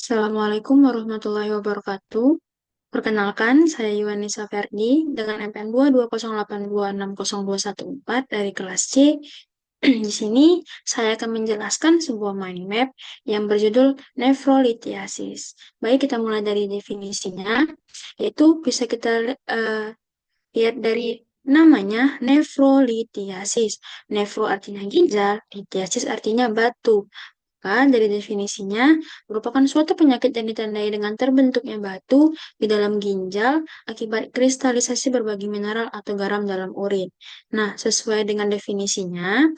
Assalamualaikum warahmatullahi wabarakatuh. Perkenalkan, saya Yuanisa Ferdi dengan MPN 22082602114 dari kelas C. Di sini saya akan menjelaskan sebuah mind map yang berjudul nefrolithiasis. Baik, kita mulai dari definisinya, yaitu bisa kita lihat dari namanya nefrolithiasis. Nefro artinya ginjal, lithiasis artinya batu. Dari definisinya, merupakan suatu penyakit yang ditandai dengan terbentuknya batu di dalam ginjal akibat kristalisasi berbagai mineral atau garam dalam urin. Nah, sesuai dengan definisinya,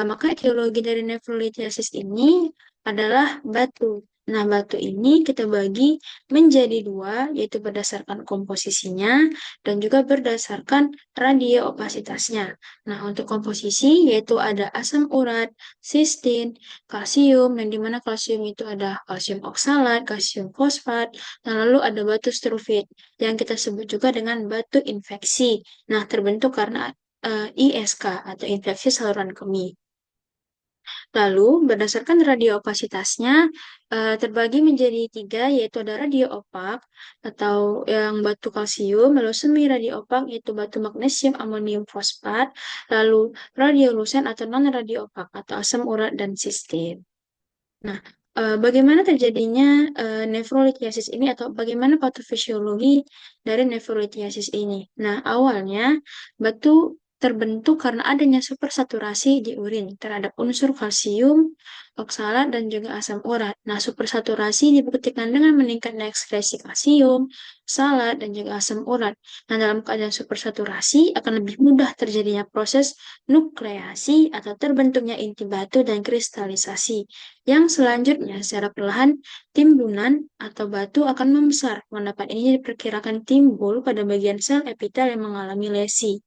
maka etiologi dari nefrolithiasis ini adalah batu. Nah, batu ini kita bagi menjadi dua, yaitu berdasarkan komposisinya dan juga berdasarkan radio opasitasnya. Nah, untuk komposisi yaitu ada asam urat, sistin, kalsium, dan di mana kalsium itu ada kalsium oksalat, kalsium fosfat, dan lalu ada batu struvit yang kita sebut juga dengan batu infeksi. Nah, terbentuk karena ISK atau infeksi saluran kemih. Lalu, berdasarkan radio opasitasnya, terbagi menjadi tiga, yaitu ada radio opak atau yang batu kalsium, lalu semi radio opak, yaitu batu magnesium amonium fosfat, lalu radiolusen atau non-radio opak atau asam urat dan sistin. Nah, bagaimana terjadinya nefrolithiasis ini atau bagaimana patofisiologi dari nefrolithiasis ini? Nah, awalnya batu terbentuk karena adanya supersaturasi di urin terhadap unsur kalsium, oksalat, dan juga asam urat. Nah, supersaturasi dibuktikan dengan meningkatnya ekskresi kalsium, oksalat, dan juga asam urat. Nah, dalam keadaan supersaturasi akan lebih mudah terjadinya proses nukleasi atau terbentuknya inti batu dan kristalisasi yang selanjutnya secara perlahan timbunan atau batu akan membesar. Pendapat ini diperkirakan timbul pada bagian sel epitel yang mengalami lesi.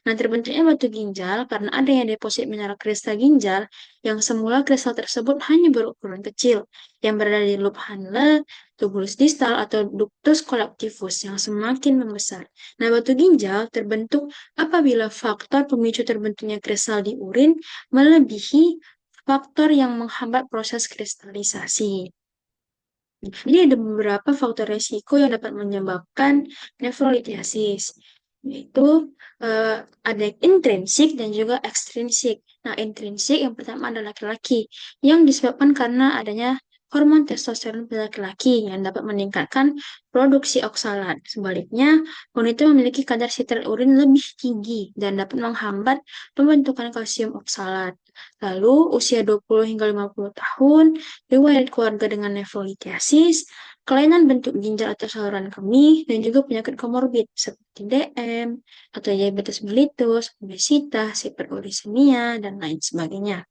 Nah, terbentuknya batu ginjal karena adanya deposit mineral kristal ginjal yang semula kristal tersebut hanya berukuran kecil yang berada di loop Hanle, tubulus distal atau ductus collectivus yang semakin membesar. Nah, batu ginjal terbentuk apabila faktor pemicu terbentuknya kristal di urin melebihi faktor yang menghambat proses kristalisasi. Jadi ada beberapa faktor resiko yang dapat menyebabkan nefrolithiasis, yaitu ada intrinsik dan juga ekstrinsik. Nah, intrinsik yang pertama adalah laki-laki, yang disebabkan karena adanya hormon testosteron pada laki-laki yang dapat meningkatkan produksi oksalat. Sebaliknya, wanita memiliki kadar sitrat urin lebih tinggi dan dapat menghambat pembentukan kalsium oksalat. Lalu, usia 20 hingga 50 tahun, riwayat keluarga dengan nefrolithiasis, kelainan bentuk ginjal atau saluran kemih, dan juga penyakit komorbid seperti DM atau diabetes mellitus, obesitas, hiperurisemia, dan lain sebagainya.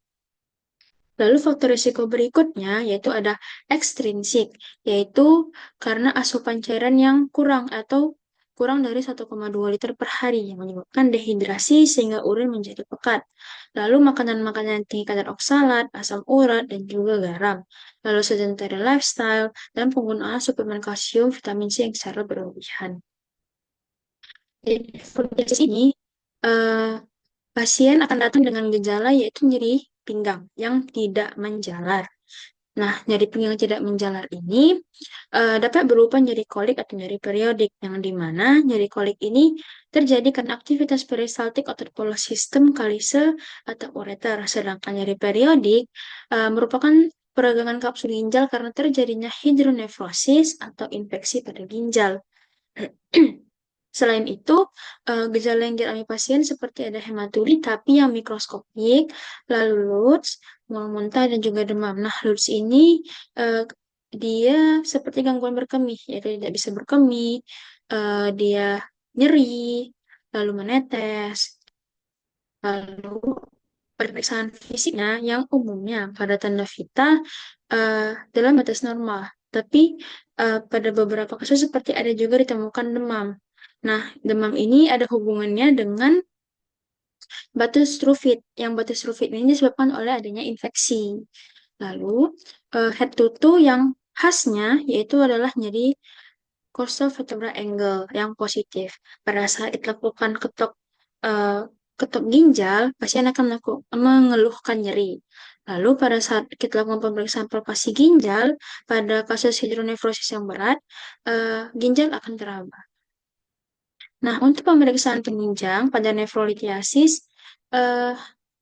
Lalu faktor risiko berikutnya yaitu ada ekstrinsik, yaitu karena asupan cairan yang kurang atau kurang dari 1,2 liter per hari yang menyebabkan dehidrasi sehingga urin menjadi pekat. Lalu makanan-makanan yang tinggi kadar oksalat, asam urat, dan juga garam. Lalu sedentary lifestyle dan penggunaan suplemen kalsium, vitamin C yang secara berlebihan. Jadi, di sini eh, pasien akan datang dengan gejala yaitu nyeri pinggang yang tidak menjalar. Nah, nyeri pinggang tidak menjalar ini dapat berupa nyeri kolik atau nyeri periodik, yang di mana nyeri kolik ini terjadi karena aktivitas peristaltik atau pola sistem kalise atau ureter, sedangkan nyeri periodik merupakan peradangan kapsul ginjal karena terjadinya hidronefrosis atau infeksi pada ginjal. Selain itu, gejala yang dialami pasien seperti ada hematuri tapi yang mikroskopik, lalu LUTS, mual muntah, dan juga demam. Nah, LUTS ini eh, dia seperti gangguan berkemih, yaitu tidak bisa berkemih, dia nyeri, lalu menetes, lalu pemeriksaan fisiknya yang umumnya pada tanda vital dalam batas normal. Tapi pada beberapa kasus seperti ada juga ditemukan demam. Nah, demam ini ada hubungannya dengan batu struvit. Yang batu struvit ini disebabkan oleh adanya infeksi. Lalu, head to toe yang khasnya yaitu adalah nyeri corsal vertebral angle yang positif. Pada saat dilakukan ketok ginjal, pasien akan mengeluhkan nyeri. Lalu pada saat kita lakukan pemeriksaan palpasi ginjal, pada kasus hidronefrosis yang berat, ginjal akan teraba. Nah, untuk pemeriksaan penunjang pada nefrolitiasis, eh,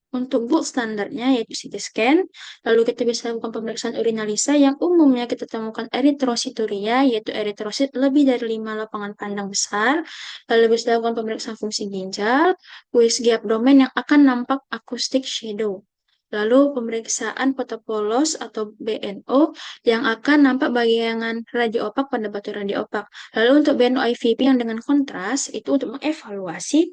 untuk gold standarnya yaitu CT scan, lalu kita bisa lakukan pemeriksaan urinalisa yang umumnya kita temukan eritrosituria, yaitu eritrosit lebih dari 5 lapangan pandang besar, lalu bisa lakukan pemeriksaan fungsi ginjal, USG abdomen yang akan nampak acoustic shadow. Lalu pemeriksaan fotopolos atau BNO yang akan nampak bayangan radio opak pada batu radio opak. Lalu untuk BNO IVP yang dengan kontras itu untuk mengevaluasi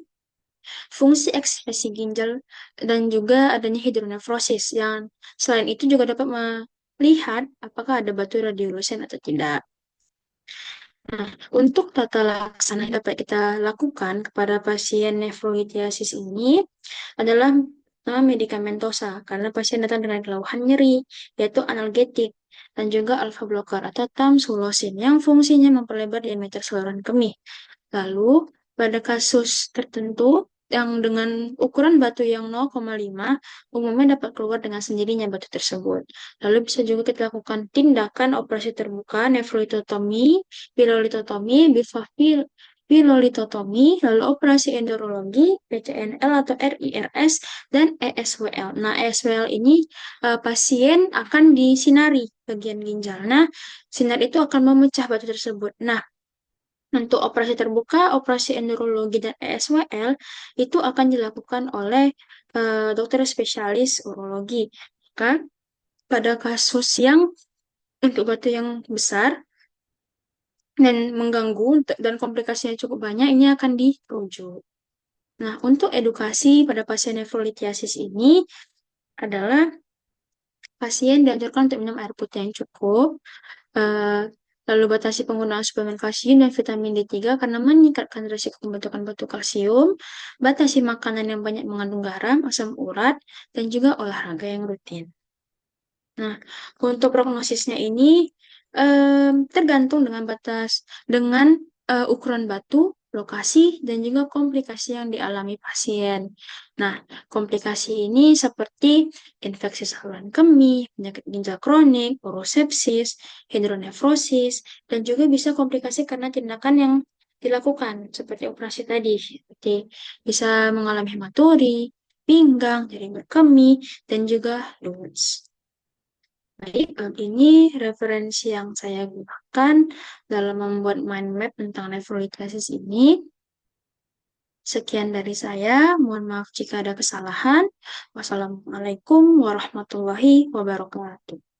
fungsi ekspresi ginjal dan juga adanya hidronefrosis yang selain itu juga dapat melihat apakah ada batu radiolusen atau tidak. Nah, untuk tata laksana yang dapat kita lakukan kepada pasien nefrolithiasis ini adalah medikamentosa karena pasien datang dengan keluhan nyeri, yaitu analgetik dan juga alpha blocker atau tamsulosin yang fungsinya memperlebar diameter saluran kemih. Lalu, pada kasus tertentu yang dengan ukuran batu yang 0,5, umumnya dapat keluar dengan sendirinya batu tersebut. Lalu bisa juga kita lakukan tindakan operasi terbuka, nefrolitotomi, pilolitotomi, pilolitotomi, lalu operasi endurologi, PCNL atau RIRS, dan ESWL. Nah, ESWL ini pasien akan disinari bagian ginjal. Nah, sinar itu akan memecah batu tersebut. Nah, untuk operasi terbuka, operasi endurologi, dan ESWL itu akan dilakukan oleh dokter spesialis urologi. Maka pada kasus yang untuk batu yang besar dan mengganggu dan komplikasinya cukup banyak, ini akan dirujuk. Nah, untuk edukasi pada pasien nefrolithiasis ini adalah pasien dianjurkan untuk minum air putih yang cukup, eh, lalu batasi penggunaan suplemen kalsium dan vitamin D3 karena meningkatkan risiko pembentukan batu kalsium, batasi makanan yang banyak mengandung garam, asam urat, dan juga olahraga yang rutin. Nah, untuk prognosisnya ini tergantung dengan dengan ukuran batu, lokasi, dan juga komplikasi yang dialami pasien. Nah, komplikasi ini seperti infeksi saluran kemih, penyakit ginjal kronik, urosepsis, hidronefrosis, dan juga bisa komplikasi karena tindakan yang dilakukan, seperti operasi tadi, seperti bisa mengalami hematuri, pinggang, jaring berkemih, dan juga Lewis. Baik, ini referensi yang saya gunakan dalam membuat mind map tentang nefrolithiasis ini. Sekian dari saya, mohon maaf jika ada kesalahan. Wassalamualaikum warahmatullahi wabarakatuh.